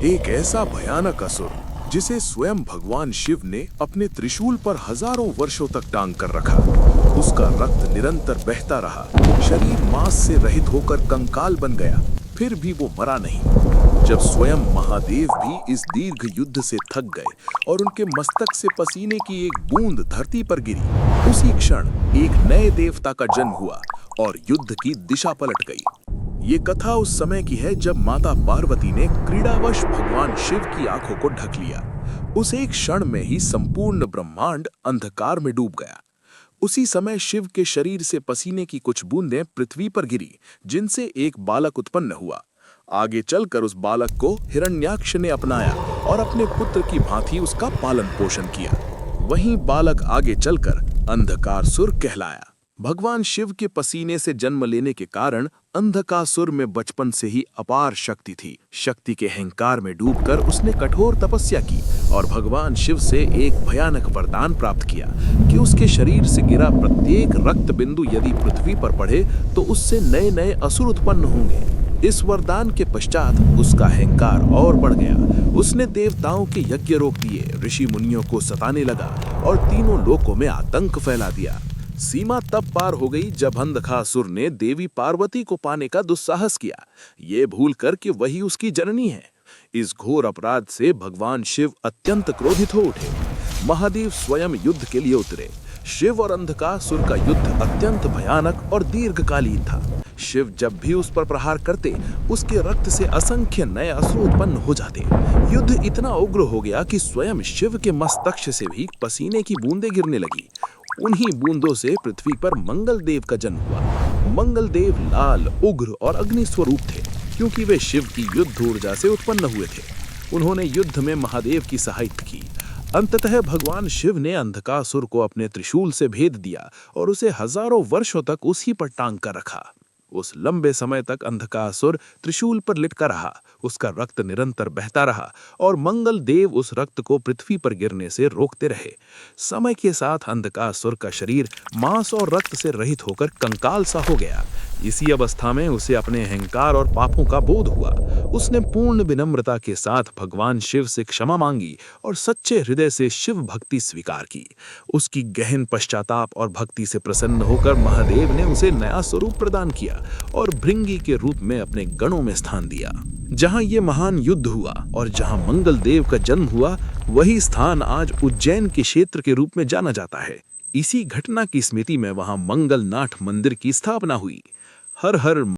एक ऐसा भयानक असुर जिसे स्वयं भगवान शिव ने अपने त्रिशूल पर हजारों वर्षों तक टांग कर रखा। उसका रक्त निरंतर बहता रहा, शरीर मांस से रहित होकर कंकाल बन गया, फिर भी वो मरा नहीं। जब स्वयं महादेव भी इस दीर्घ युद्ध से थक गए और उनके मस्तक से पसीने की एक बूंद धरती पर गिरी, उसी क्षण एक नए देवता का जन्म हुआ और युद्ध की दिशा पलट गई। ये कथा उस समय की है जब माता पार्वती ने क्रीड़ावश भगवान शिव की आंखों को ढक लिया। उस एक क्षण में ही संपूर्ण ब्रह्मांड अंधकार में डूब गया। उसी समय शिव के शरीर से पसीने की कुछ बूंदें पृथ्वी पर गिरी, जिनसे एक बालक उत्पन्न हुआ। आगे चलकर उस बालक को हिरण्याक्ष ने अपनाया और अपने पुत्र की भांति उसका पालन पोषण किया। वहीं बालक आगे चलकर अंधकारसुर कहलाया। भगवान शिव के पसीने से जन्म लेने के कारण अंधकासुर में बचपन से ही अपार शक्ति थी। शक्ति के अहंकार में डूबकर उसने कठोर तपस्या की और भगवान शिव से एक भयानक वरदान प्राप्त किया कि उसके शरीर से गिरा प्रत्येक रक्त बिंदु यदि पृथ्वी पर पड़े तो उससे नए नए असुर उत्पन्न होंगे। इस वरदान के पश्चात उसका अहंकार और बढ़ गया। उसने देवताओं के यज्ञ रोक दिए, ऋषि मुनियों को सताने लगा और तीनों लोकों में आतंक फैला दिया। सीमा तब पार हो गई जब अंधकासुर ने देवी पार्वती को पाने का दुस्साहस किया, ये भूलकर कि वही उसकी जननी है। इस घोर अपराध से भगवान शिव अत्यंत क्रोधित हो उठे। महादेव स्वयं युद्ध के लिए उतरे। शिव और अंधकासुर का युद्ध अत्यंत भयानक और दीर्घकालीन था। शिव जब भी उस पर प्रहार करते, उसके रक्त से असंख्य नए असुर उत्पन्न हो जाते। युद्ध इतना उग्र हो गया कि स्वयं शिव के मस्तक से भी पसीने की बूंदें गिरने लगी। उन्हीं बूंदों से पृथ्वी पर मंगल देव का जन्म हुआ। मंगल देव लाल, उग्र और अग्नि स्वरूप थे, क्योंकि वे शिव की युद्ध ऊर्जा से उत्पन्न हुए थे। उन्होंने युद्ध में महादेव की सहायता की। अंततः भगवान शिव ने अंधकासुर को अपने त्रिशूल से भेद दिया और उसे हजारों वर्षों तक उसी पर टांग कर रखा। उस लंबे समय तक अंधकासुर त्रिशूल पर लिटका रहा। उसका रक्त निरंतर बहता रहा और मंगल देव उस रक्त को पृथ्वी पर गिरने से रोकते रहे। समय के साथ अंधकासुर का शरीर मांस और रक्त से रहित होकर कंकाल सा हो गया। इसी अवस्था में उसे अपने अहंकार और पापों का बोध हुआ। उसने पूर्ण विनम्रता के साथ भगवान शिव से क्षमा मांगी और सच्चे हृदय से शिव भक्ति स्वीकार की। उसकी गहन पश्चाताप और भक्ति से प्रसन्न होकर महादेव ने उसे नया स्वरूप प्रदान किया और भृंगी के रूप में अपने गणों में स्थान दिया। जहां ये महान युद्ध हुआ और जहां मंगल देव का जन्म हुआ, वही स्थान आज उज्जैन के क्षेत्र के रूप में जाना जाता है। इसी घटना की स्मृति में वहां मंगलनाथ मंदिर की स्थापना हुई। हर हर